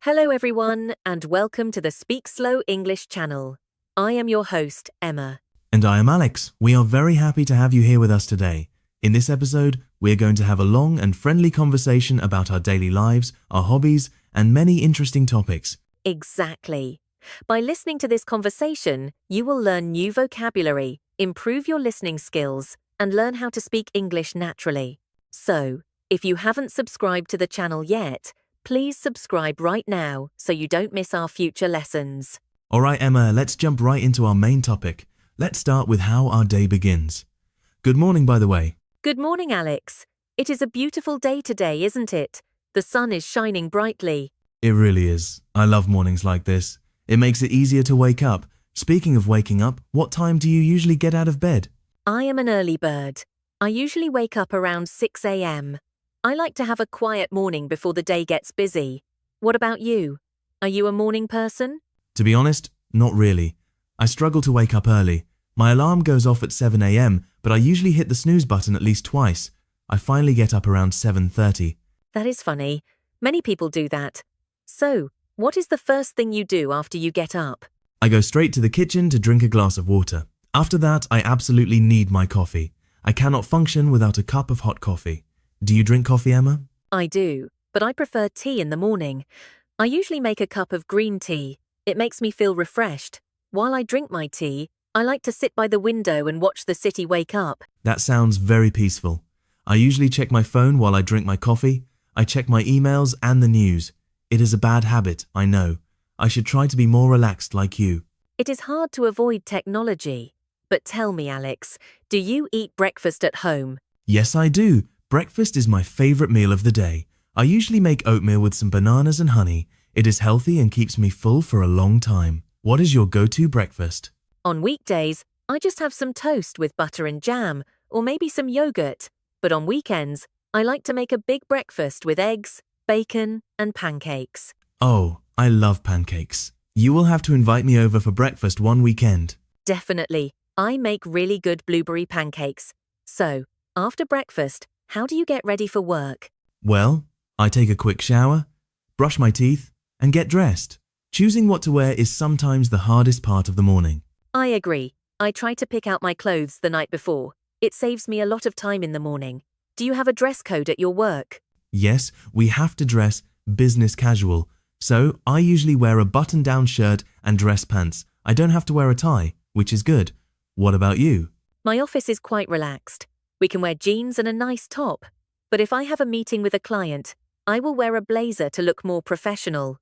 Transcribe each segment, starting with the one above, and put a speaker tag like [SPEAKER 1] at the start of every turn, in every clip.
[SPEAKER 1] Hello everyone, and welcome to the Speak Slow English channel. I am your host, Emma.
[SPEAKER 2] And I am Alex. We are very happy to have you here with us today. In this episode, we're going to have a long and friendly conversation about our daily lives, our hobbies, and many interesting topics.
[SPEAKER 1] Exactly. By listening to this conversation, you will learn new vocabulary, improve your listening skills, and learn how to speak English naturally. So, if you haven't subscribed to the channel yet, please subscribe right now so you don't miss our future lessons.
[SPEAKER 2] Alright Emma, let's jump right into our main topic. Let's start with how our day begins. Good morning, by the way.
[SPEAKER 1] Good morning, Alex. It is a beautiful day today, isn't it? The sun is shining brightly.
[SPEAKER 2] It really is. I love mornings like this. It makes it easier to wake up. Speaking of waking up, what time do you usually get out of bed?
[SPEAKER 1] I am an early bird. I usually wake up around 6 a.m. I like to have a quiet morning before the day gets busy. What about you? Are you a morning person?
[SPEAKER 2] To be honest, not really. I struggle to wake up early. My alarm goes off at 7 a.m, but I usually hit the snooze button at least twice. I finally get up around 7:30.
[SPEAKER 1] That is funny. Many people do that. So, what is the first thing you do after you get up?
[SPEAKER 2] I go straight to the kitchen to drink a glass of water. After that, I absolutely need my coffee. I cannot function without a cup of hot coffee. Do you drink coffee, Emma?
[SPEAKER 1] I do, but I prefer tea in the morning. I usually make a cup of green tea. It makes me feel refreshed. While I drink my tea, I like to sit by the window and watch the city wake up.
[SPEAKER 2] That sounds very peaceful. I usually check my phone while I drink my coffee. I check my emails and the news. It is a bad habit, I know. I should try to be more relaxed like you.
[SPEAKER 1] It is hard to avoid technology. But tell me, Alex, do you eat breakfast at home?
[SPEAKER 2] Yes, I do. Breakfast is my favorite meal of the day. I usually make oatmeal with some bananas and honey. It is healthy and keeps me full for a long time. What is your go-to breakfast?
[SPEAKER 1] On weekdays, I just have some toast with butter and jam, or maybe some yogurt. But on weekends, I like to make a big breakfast with eggs, bacon, and pancakes.
[SPEAKER 2] Oh, I love pancakes. You will have to invite me over for breakfast one weekend.
[SPEAKER 1] Definitely. I make really good blueberry pancakes. So, after breakfast, how do you get ready for work?
[SPEAKER 2] Well, I take a quick shower, brush my teeth, and get dressed. Choosing what to wear is sometimes the hardest part of the morning.
[SPEAKER 1] I agree. I try to pick out my clothes the night before. It saves me a lot of time in the morning. Do you have a dress code at your work?
[SPEAKER 2] Yes, we have to dress business casual. So I usually wear a button-down shirt and dress pants. I don't have to wear a tie, which is good. What about you?
[SPEAKER 1] My office is quite relaxed. We can wear jeans and a nice top. But if I have a meeting with a client, I will wear a blazer to look more professional.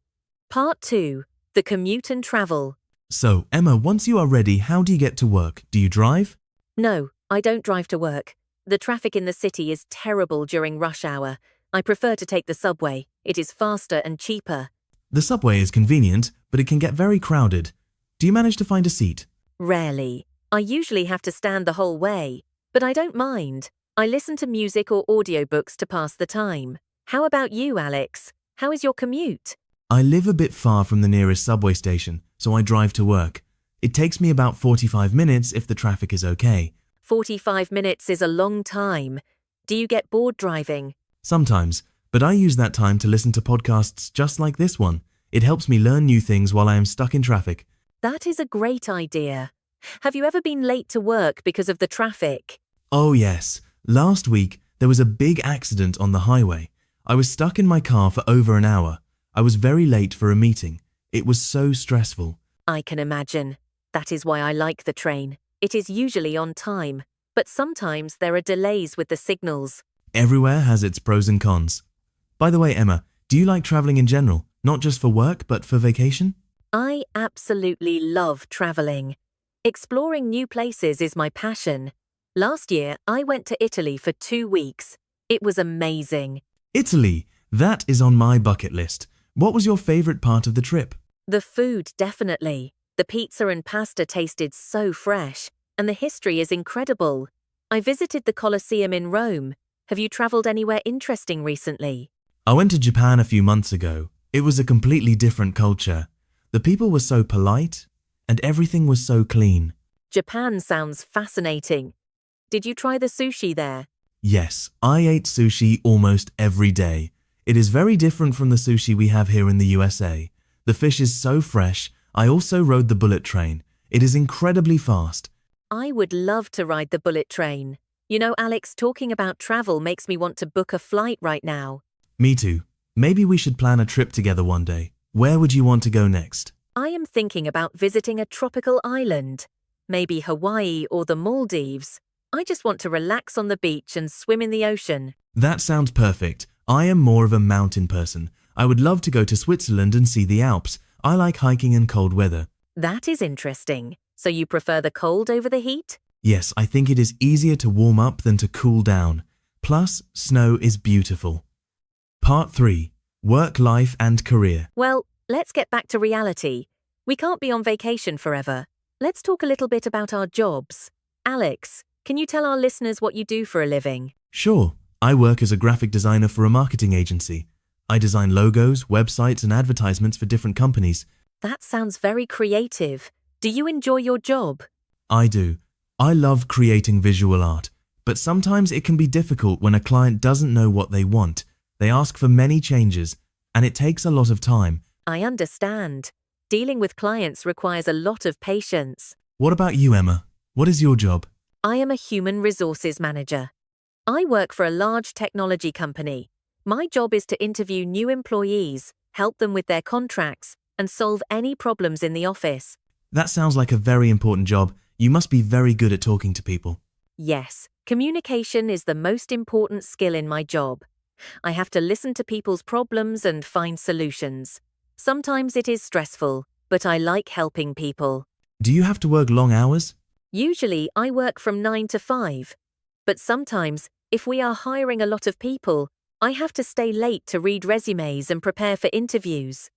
[SPEAKER 1] Part 2. The commute and travel.
[SPEAKER 2] So, Emma, once you are ready, how do you get to work? Do you drive?
[SPEAKER 1] No, I don't drive to work. The traffic in the city is terrible during rush hour. I prefer to take the subway. It is faster and cheaper.
[SPEAKER 2] The subway is convenient, but it can get very crowded. Do you manage to find a seat?
[SPEAKER 1] Rarely. I usually have to stand the whole way. But I don't mind. I listen to music or audiobooks to pass the time. How about you, Alex? How is your commute?
[SPEAKER 2] I live a bit far from the nearest subway station, so I drive to work. It takes me about 45 minutes if the traffic is okay.
[SPEAKER 1] 45 minutes is a long time. Do you get bored driving?
[SPEAKER 2] Sometimes, but I use that time to listen to podcasts just like this one. It helps me learn new things while I am stuck in traffic.
[SPEAKER 1] That is a great idea. Have you ever been late to work because of the traffic?
[SPEAKER 2] Oh yes, last week there was a big accident on the highway. I was stuck in my car for over an hour. I was very late for a meeting. It was so stressful.
[SPEAKER 1] I can imagine. That is why I like the train. It is usually on time, but sometimes there are delays with the signals.
[SPEAKER 2] Everywhere has its pros and cons. By the way, Emma, do you like traveling in general, not just for work, but for vacation?
[SPEAKER 1] I absolutely love traveling. Exploring new places is my passion. Last year, I went to Italy for 2 weeks. It was amazing.
[SPEAKER 2] Italy, that is on my bucket list. What was your favorite part of the trip?
[SPEAKER 1] The food, definitely. The pizza and pasta tasted so fresh, and the history is incredible. I visited the Colosseum in Rome. Have you traveled anywhere interesting recently?
[SPEAKER 2] I went to Japan a few months ago. It was a completely different culture. The people were so polite, and everything was so clean.
[SPEAKER 1] Japan sounds fascinating. Did you try the sushi there?
[SPEAKER 2] Yes, I ate sushi almost every day. It is very different from the sushi we have here in the USA. The fish is so fresh. I also rode the bullet train. It is incredibly fast.
[SPEAKER 1] I would love to ride the bullet train. You know, Alex, talking about travel makes me want to book a flight right now.
[SPEAKER 2] Me too. Maybe we should plan a trip together one day. Where would you want to go next?
[SPEAKER 1] I am thinking about visiting a tropical island. Maybe Hawaii or the Maldives. I just want to relax on the beach and swim in the ocean.
[SPEAKER 2] That sounds perfect. I am more of a mountain person. I would love to go to Switzerland and see the Alps. I like hiking in cold weather.
[SPEAKER 1] That is interesting. So you prefer the cold over the heat?
[SPEAKER 2] Yes, I think it is easier to warm up than to cool down. Plus, snow is beautiful. Part 3. Work, life and career.
[SPEAKER 1] Well, let's get back to reality. We can't be on vacation forever. Let's talk a little bit about our jobs. Alex, can you tell our listeners what you do for a living?
[SPEAKER 2] Sure, I work as a graphic designer for a marketing agency. I design logos, websites and advertisements for different companies.
[SPEAKER 1] That sounds very creative. Do you enjoy your job?
[SPEAKER 2] I do. I love creating visual art, but sometimes it can be difficult when a client doesn't know what they want. They ask for many changes, and it takes a lot of time.
[SPEAKER 1] I understand. Dealing with clients requires a lot of patience.
[SPEAKER 2] What about you, Emma? What is your job?
[SPEAKER 1] I am a human resources manager. I work for a large technology company. My job is to interview new employees, help them with their contracts, and solve any problems in the office.
[SPEAKER 2] That sounds like a very important job. You must be very good at talking to people.
[SPEAKER 1] Yes, communication is the most important skill in my job. I have to listen to people's problems and find solutions. Sometimes it is stressful, but I like helping people.
[SPEAKER 2] Do you have to work long hours?
[SPEAKER 1] Usually, I work from 9 to 5. But sometimes, if we are hiring a lot of people, I have to stay late to read resumes and prepare for interviews.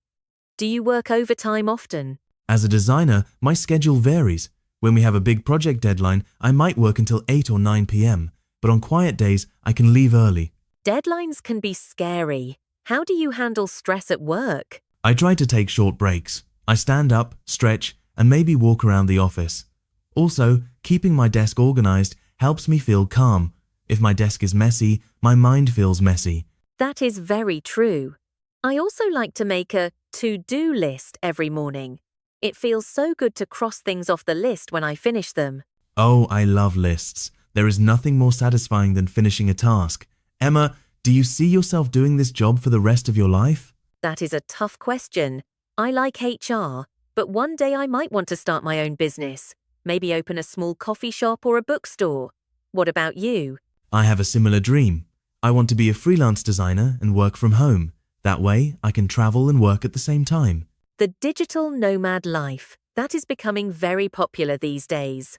[SPEAKER 1] Do you work overtime often?
[SPEAKER 2] As a designer, my schedule varies. When we have a big project deadline, I might work until 8 or 9 p.m., but on quiet days, I can leave early.
[SPEAKER 1] Deadlines can be scary. How do you handle stress at work?
[SPEAKER 2] I try to take short breaks. I stand up, stretch, and maybe walk around the office. Also, keeping my desk organized helps me feel calm. If my desk is messy, my mind feels messy.
[SPEAKER 1] That is very true. I also like to make a to-do list every morning. It feels so good to cross things off the list when I finish them.
[SPEAKER 2] Oh, I love lists. There is nothing more satisfying than finishing a task. Emma, do you see yourself doing this job for the rest of your life?
[SPEAKER 1] That is a tough question. I like HR, but one day I might want to start my own business. Maybe open a small coffee shop or a bookstore. What about you?
[SPEAKER 2] I have a similar dream. I want to be a freelance designer and work from home. That way, I can travel and work at the same time.
[SPEAKER 1] The digital nomad life. That is becoming very popular these days.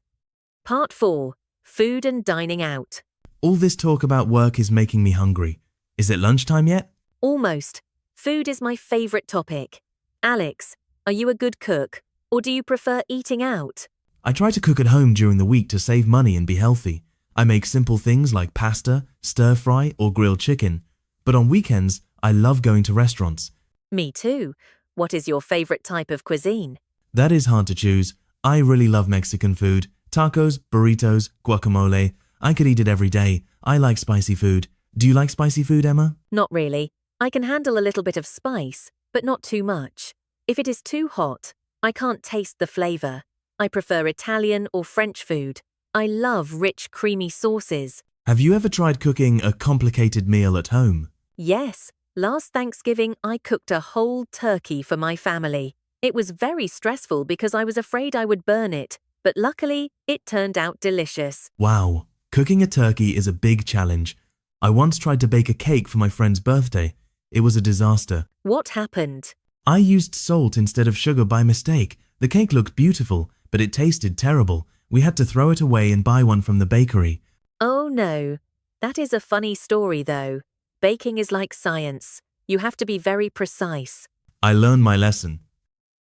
[SPEAKER 1] Part 4. Food and dining out.
[SPEAKER 2] All this talk about work is making me hungry. Is it lunchtime yet?
[SPEAKER 1] Almost. Food is my favorite topic. Alex, are you a good cook, or do you prefer eating out?
[SPEAKER 2] I try to cook at home during the week to save money and be healthy. I make simple things like pasta, stir-fry, or grilled chicken. But on weekends, I love going to restaurants.
[SPEAKER 1] Me too. What is your favorite type of cuisine?
[SPEAKER 2] That is hard to choose. I really love Mexican food. Tacos, burritos, guacamole. I could eat it every day. I like spicy food. Do you like spicy food, Emma?
[SPEAKER 1] Not really. I can handle a little bit of spice, but not too much. If it is too hot, I can't taste the flavor. I prefer Italian or French food. I love rich, creamy sauces.
[SPEAKER 2] Have you ever tried cooking a complicated meal at home?
[SPEAKER 1] Yes. Last Thanksgiving, I cooked a whole turkey for my family. It was very stressful because I was afraid I would burn it, but luckily, it turned out delicious.
[SPEAKER 2] Wow, cooking a turkey is a big challenge. I once tried to bake a cake for my friend's birthday. It was a disaster.
[SPEAKER 1] What happened?
[SPEAKER 2] I used salt instead of sugar by mistake. The cake looked beautiful, but it tasted terrible. We had to throw it away and buy one from the bakery.
[SPEAKER 1] Oh no. That is a funny story though. Baking is like science. You have to be very precise.
[SPEAKER 2] I learned my lesson.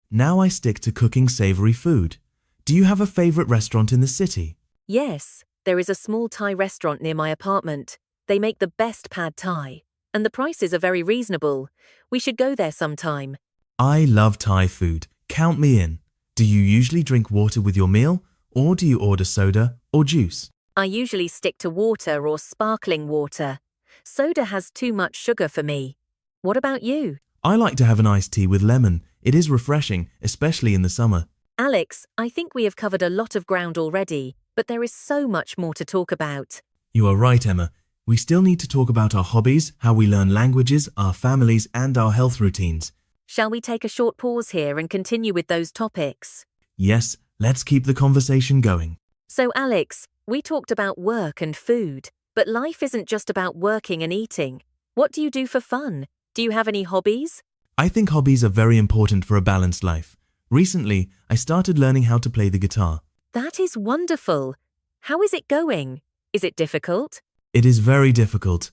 [SPEAKER 2] Now I stick to cooking savory food. Do you have a favorite restaurant in the city?
[SPEAKER 1] Yes, there is a small Thai restaurant near my apartment. They make the best pad Thai, and the prices are very reasonable. We should go there sometime.
[SPEAKER 2] I love Thai food. Count me in. Do you usually drink water with your meal, or do you order soda or juice?
[SPEAKER 1] I usually stick to water or sparkling water. Soda has too much sugar for me. What about you?
[SPEAKER 2] I like to have an iced tea with lemon. It is refreshing, especially in the summer.
[SPEAKER 1] Alex, I think we have covered a lot of ground already, but there is so much more to talk about.
[SPEAKER 2] You are right, Emma. We still need to talk about our hobbies, how we learn languages, our families, and our health routines.
[SPEAKER 1] Shall we take a short pause here and continue with those topics?
[SPEAKER 2] Yes, let's keep the conversation going.
[SPEAKER 1] So, Alex, we talked about work and food, but life isn't just about working and eating. What do you do for fun? Do you have any hobbies?
[SPEAKER 2] I think hobbies are very important for a balanced life. Recently, I started learning how to play the guitar.
[SPEAKER 1] That is wonderful. How is it going? Is it difficult?
[SPEAKER 2] It is very difficult.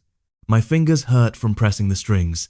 [SPEAKER 2] My fingers hurt from pressing the strings.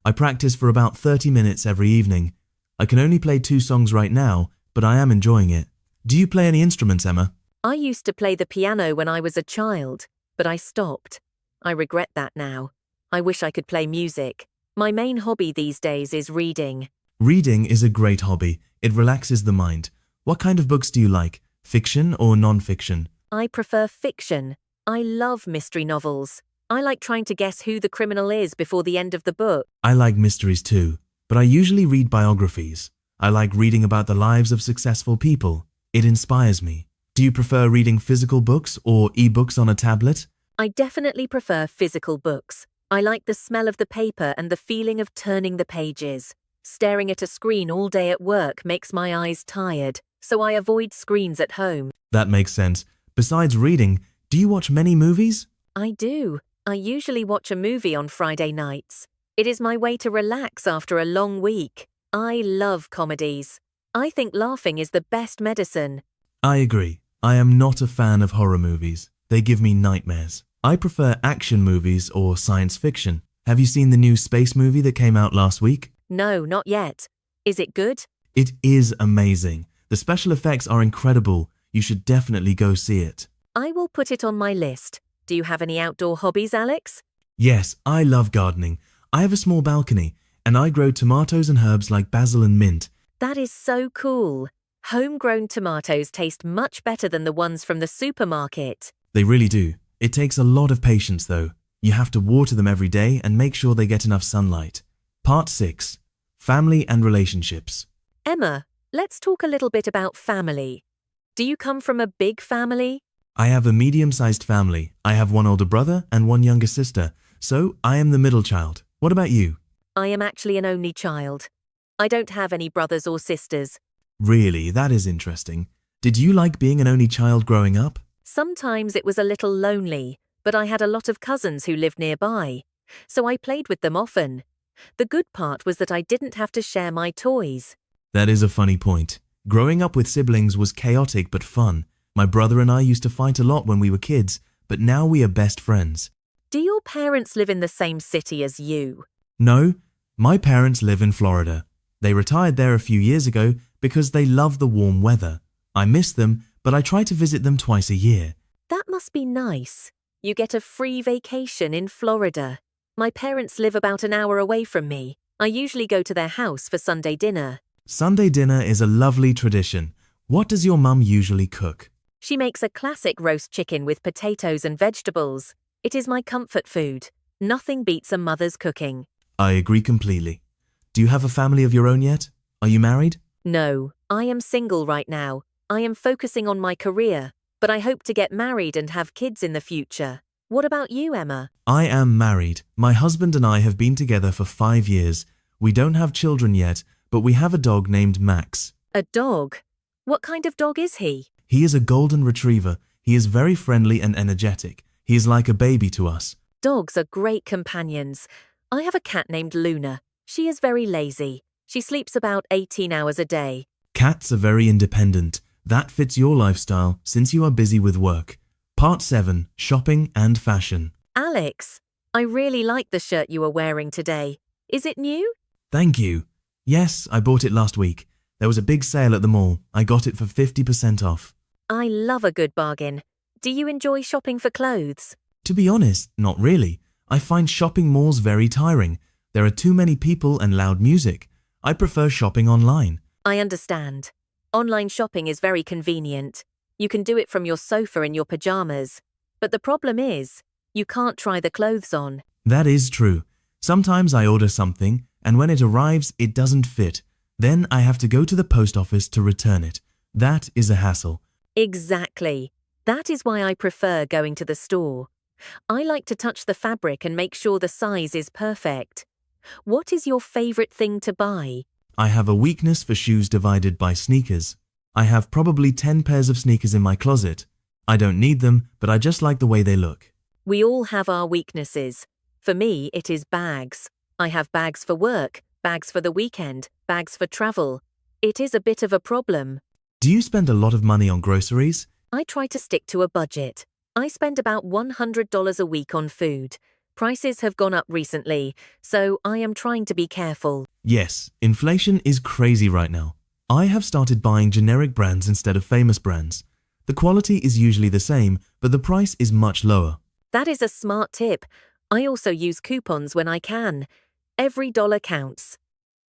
[SPEAKER 2] I practice for about 30 minutes every evening. I can only play 2 songs right now, but I am enjoying it. Do you play any instruments, Emma?
[SPEAKER 1] I used to play the piano when I was a child, but I stopped. I regret that now. I wish I could play music. My main hobby these days is reading.
[SPEAKER 2] Reading is a great hobby. It relaxes the mind. What kind of books do you like? Fiction or non-fiction?
[SPEAKER 1] I prefer fiction. I love mystery novels. I like trying to guess who the criminal is before the end of the book.
[SPEAKER 2] I like mysteries too, but I usually read biographies. I like reading about the lives of successful people. It inspires me. Do you prefer reading physical books or e-books on a tablet?
[SPEAKER 1] I definitely prefer physical books. I like the smell of the paper and the feeling of turning the pages. Staring at a screen all day at work makes my eyes tired, so I avoid screens at home.
[SPEAKER 2] That makes sense. Besides reading, do you watch many movies?
[SPEAKER 1] I do. I usually watch a movie on Friday nights. It is my way to relax after a long week. I love comedies. I think laughing is the best medicine.
[SPEAKER 2] I agree. I am not a fan of horror movies. They give me nightmares. I prefer action movies or science fiction. Have you seen the new space movie that came out last week?
[SPEAKER 1] No, not yet. Is it good?
[SPEAKER 2] It is amazing. The special effects are incredible. You should definitely go see it.
[SPEAKER 1] I will put it on my list. Do you have any outdoor hobbies, Alex?
[SPEAKER 2] Yes, I love gardening. I have a small balcony, and I grow tomatoes and herbs like basil and mint.
[SPEAKER 1] That is so cool. Homegrown tomatoes taste much better than the ones from the supermarket.
[SPEAKER 2] They really do. It takes a lot of patience, though. You have to water them every day and make sure they get enough sunlight. Part 6. Family and Relationships.
[SPEAKER 1] Emma, let's talk a little bit about family. Do you come from a big family?
[SPEAKER 2] I have a medium-sized family. I have one older brother and one younger sister, so I am the middle child. What about you?
[SPEAKER 1] I am actually an only child. I don't have any brothers or sisters.
[SPEAKER 2] Really, that is interesting. Did you like being an only child growing up?
[SPEAKER 1] Sometimes it was a little lonely, but I had a lot of cousins who lived nearby, so I played with them often. The good part was that I didn't have to share my toys.
[SPEAKER 2] That is a funny point. Growing up with siblings was chaotic but fun. My brother and I used to fight a lot when we were kids, but now we are best friends.
[SPEAKER 1] Do your parents live in the same city as you?
[SPEAKER 2] No, my parents live in Florida. They retired there a few years ago because they love the warm weather. I miss them, but I try to visit them twice a year.
[SPEAKER 1] That must be nice. You get a free vacation in Florida. My parents live about an hour away from me. I usually go to their house for Sunday dinner.
[SPEAKER 2] Sunday dinner is a lovely tradition. What does your mum usually cook?
[SPEAKER 1] She makes a classic roast chicken with potatoes and vegetables. It is my comfort food. Nothing beats a mother's cooking.
[SPEAKER 2] I agree completely. Do you have a family of your own yet? Are you married?
[SPEAKER 1] No, I am single right now. I am focusing on my career, but I hope to get married and have kids in the future. What about you, Emma?
[SPEAKER 2] I am married. My husband and I have been together for 5 years. We don't have children yet, but we have a dog named Max.
[SPEAKER 1] A dog? What kind of dog is he?
[SPEAKER 2] He is a golden retriever. He is very friendly and energetic. He is like a baby to us.
[SPEAKER 1] Dogs are great companions. I have a cat named Luna. She is very lazy. She sleeps about 18 hours a day.
[SPEAKER 2] Cats are very independent. That fits your lifestyle since you are busy with work. Part 7. Shopping and Fashion.
[SPEAKER 1] Alex, I really like the shirt you are wearing today. Is it new?
[SPEAKER 2] Thank you. Yes, I bought it last week. There was a big sale at the mall. I got it for 50% off.
[SPEAKER 1] I love a good bargain. Do you enjoy shopping for clothes?
[SPEAKER 2] To be honest, not really. I find shopping malls very tiring. There are too many people and loud music. I prefer shopping online.
[SPEAKER 1] I understand. Online shopping is very convenient. You can do it from your sofa in your pajamas. But the problem is, you can't try the clothes on.
[SPEAKER 2] That is true. Sometimes I order something, and when it arrives, it doesn't fit. Then I have to go to the post office to return it. That is a hassle.
[SPEAKER 1] Exactly. That is why I prefer going to the store. I like to touch the fabric and make sure the size is perfect. What is your favorite thing to buy?
[SPEAKER 2] I have a weakness for shoes divided by sneakers. I have probably 10 pairs of sneakers in my closet. I don't need them, but I just like the way they look.
[SPEAKER 1] We all have our weaknesses. For me, it is bags. I have bags for work, bags for the weekend, bags for travel. It is a bit of a problem.
[SPEAKER 2] Do you spend a lot of money on groceries?
[SPEAKER 1] I try to stick to a budget. I spend about $100 a week on food. Prices have gone up recently, so I am trying to be careful.
[SPEAKER 2] Yes, inflation is crazy right now. I have started buying generic brands instead of famous brands. The quality is usually the same, but the price is much lower.
[SPEAKER 1] That is a smart tip. I also use coupons when I can. Every dollar counts.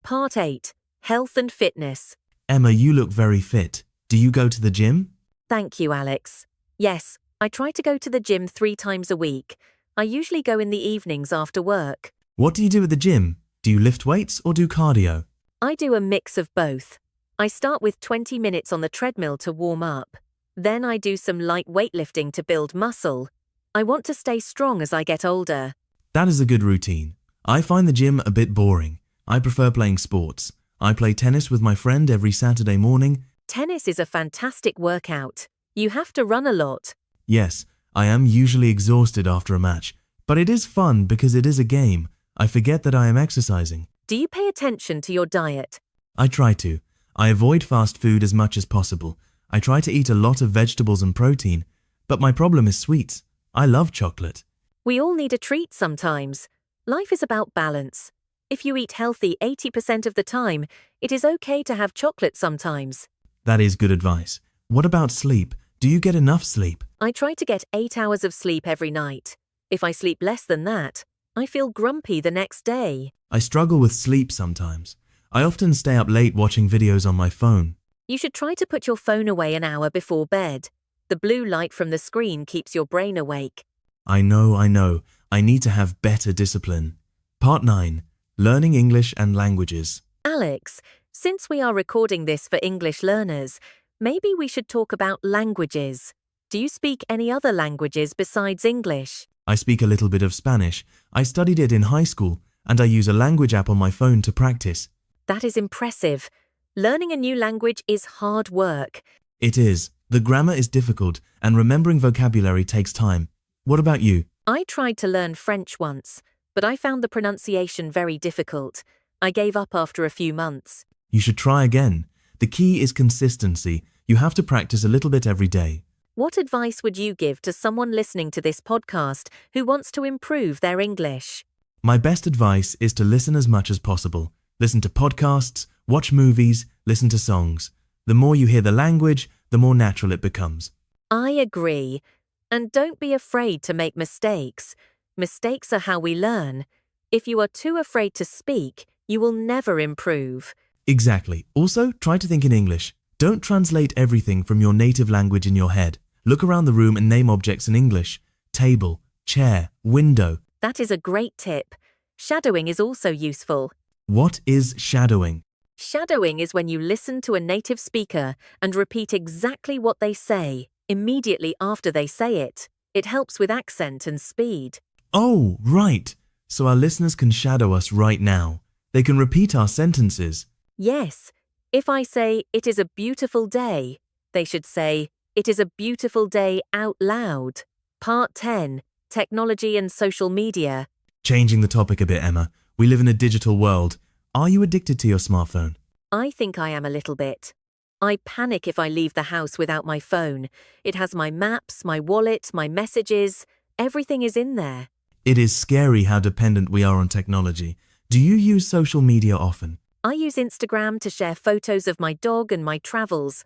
[SPEAKER 1] Part 8. Health and Fitness.
[SPEAKER 2] Emma, you look very fit. Do you go to the gym?
[SPEAKER 1] Thank you, Alex. Yes, I try to go to the gym 3 times a week. I usually go in the evenings after work.
[SPEAKER 2] What do you do at the gym? Do you lift weights or do cardio?
[SPEAKER 1] I do a mix of both. I start with 20 minutes on the treadmill to warm up. Then I do some light weightlifting to build muscle. I want to stay strong as I get older.
[SPEAKER 2] That is a good routine. I find the gym a bit boring. I prefer playing sports. I play tennis with my friend every Saturday morning.
[SPEAKER 1] Tennis is a fantastic workout. You have to run a lot.
[SPEAKER 2] Yes, I am usually exhausted after a match, but it is fun because it is a game. I forget that I am exercising.
[SPEAKER 1] Do you pay attention to your diet?
[SPEAKER 2] I try to. I avoid fast food as much as possible. I try to eat a lot of vegetables and protein, but my problem is sweets. I love chocolate.
[SPEAKER 1] We all need a treat sometimes. Life is about balance. If you eat healthy 80% of the time, it is okay to have chocolate sometimes.
[SPEAKER 2] That is good advice. What about sleep? Do you get enough sleep?
[SPEAKER 1] I try to get 8 hours of sleep every night. If I sleep less than that, I feel grumpy the next day.
[SPEAKER 2] I struggle with sleep sometimes. I often stay up late watching videos on my phone.
[SPEAKER 1] You should try to put your phone away an hour before bed. The blue light from the screen keeps your brain awake.
[SPEAKER 2] I know. I need to have better discipline. Part 9. Learning English and Languages.
[SPEAKER 1] Alex, since we are recording this for English learners, maybe we should talk about languages. Do you speak any other languages besides English?
[SPEAKER 2] I speak a little bit of Spanish. I studied it in high school, and I use a language app on my phone to practice.
[SPEAKER 1] That is impressive. Learning a new language is hard work.
[SPEAKER 2] It is. The grammar is difficult, and remembering vocabulary takes time. What about you?
[SPEAKER 1] I tried to learn French once, but I found the pronunciation very difficult. I gave up after a few months.
[SPEAKER 2] You should try again. The key is consistency. You have to practice a little bit every day.
[SPEAKER 1] What advice would you give to someone listening to this podcast who wants to improve their English?
[SPEAKER 2] My best advice is to listen as much as possible. Listen to podcasts, watch movies, listen to songs. The more you hear the language, the more natural it becomes.
[SPEAKER 1] I agree. And don't be afraid to make mistakes. Mistakes are how we learn. If you are too afraid to speak, you will never improve.
[SPEAKER 2] Exactly. Also, try to think in English. Don't translate everything from your native language in your head. Look around the room and name objects in English. Table, chair, window.
[SPEAKER 1] That is a great tip. Shadowing is also useful.
[SPEAKER 2] What is shadowing?
[SPEAKER 1] Shadowing is when you listen to a native speaker and repeat exactly what they say immediately after they say it. It helps with accent and speed.
[SPEAKER 2] Oh, right. So our listeners can shadow us right now. They can repeat our sentences.
[SPEAKER 1] Yes. If I say, "It is a beautiful day," they should say, "It is a beautiful day" out loud. Part 10. Technology and social media.
[SPEAKER 2] Changing the topic a bit, Emma. We live in a digital world. Are you addicted to your smartphone?
[SPEAKER 1] I think I am a little bit. I panic if I leave the house without my phone. It has my maps, my wallet, my messages. Everything is in there.
[SPEAKER 2] It is scary how dependent we are on technology. Do you use social media often?
[SPEAKER 1] I use Instagram to share photos of my dog and my travels.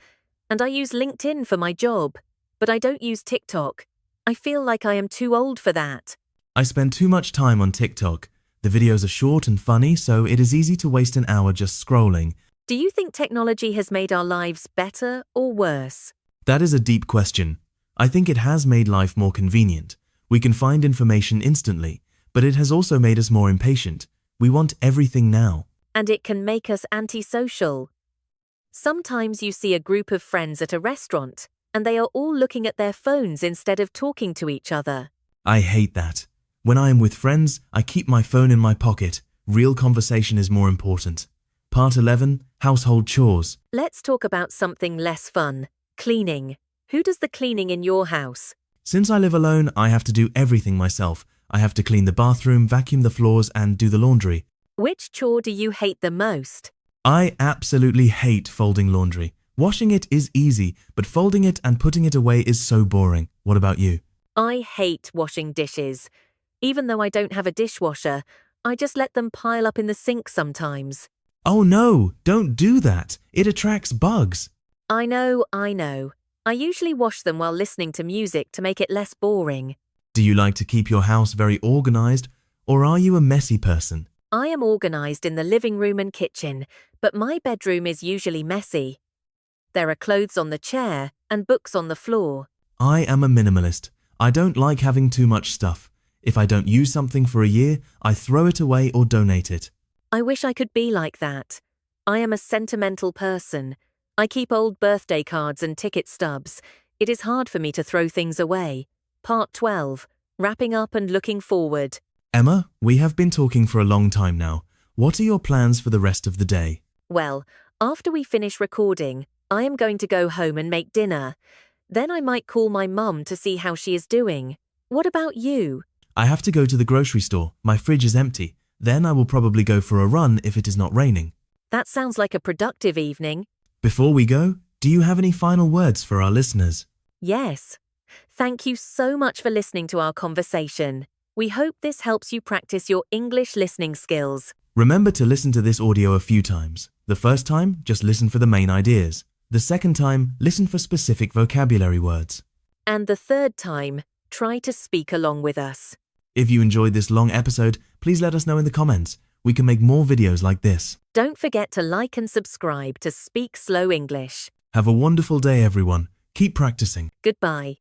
[SPEAKER 1] And I use LinkedIn for my job. But I don't use TikTok. I feel like I am too old for that.
[SPEAKER 2] I spend too much time on TikTok. The videos are short and funny, so it is easy to waste an hour just scrolling.
[SPEAKER 1] Do you think technology has made our lives better or worse?
[SPEAKER 2] That is a deep question. I think it has made life more convenient. We can find information instantly, but it has also made us more impatient. We want everything now.
[SPEAKER 1] And it can make us antisocial. Sometimes you see a group of friends at a restaurant, and they are all looking at their phones instead of talking to each other.
[SPEAKER 2] I hate that. When I am with friends, I keep my phone in my pocket. Real conversation is more important. Part 11, Household Chores.
[SPEAKER 1] Let's talk about something less fun. Cleaning. Who does the cleaning in your house?
[SPEAKER 2] Since I live alone, I have to do everything myself. I have to clean the bathroom, vacuum the floors, and do the laundry.
[SPEAKER 1] Which chore do you hate the most?
[SPEAKER 2] I absolutely hate folding laundry. Washing it is easy, but folding it and putting it away is so boring. What about you?
[SPEAKER 1] I hate washing dishes. Even though I don't have a dishwasher, I just let them pile up in the sink sometimes.
[SPEAKER 2] Oh no, don't do that. It attracts bugs.
[SPEAKER 1] I know. I usually wash them while listening to music to make it less boring.
[SPEAKER 2] Do you like to keep your house very organized, or are you a messy person?
[SPEAKER 1] I am organized in the living room and kitchen, but my bedroom is usually messy. There are clothes on the chair and books on the floor.
[SPEAKER 2] I am a minimalist. I don't like having too much stuff. If I don't use something for a year, I throw it away or donate it.
[SPEAKER 1] I wish I could be like that. I am a sentimental person. I keep old birthday cards and ticket stubs. It is hard for me to throw things away. Part 12. Wrapping up and looking forward.
[SPEAKER 2] Emma, we have been talking for a long time now. What are your plans for the rest of the day?
[SPEAKER 1] Well, after we finish recording, I am going to go home and make dinner. Then I might call my mum to see how she is doing. What about you?
[SPEAKER 2] I have to go to the grocery store. My fridge is empty. Then I will probably go for a run if it is not raining.
[SPEAKER 1] That sounds like a productive evening.
[SPEAKER 2] Before we go, do you have any final words for our listeners?
[SPEAKER 1] Yes. Thank you so much for listening to our conversation. We hope this helps you practice your English listening skills.
[SPEAKER 2] Remember to listen to this audio a few times. The first time, just listen for the main ideas. The second time, listen for specific vocabulary words.
[SPEAKER 1] And the third time, try to speak along with us.
[SPEAKER 2] If you enjoyed this long episode, please let us know in the comments. We can make more videos like this.
[SPEAKER 1] Don't forget to like and subscribe to Speak Slow English.
[SPEAKER 2] Have a wonderful day, everyone. Keep practicing.
[SPEAKER 1] Goodbye.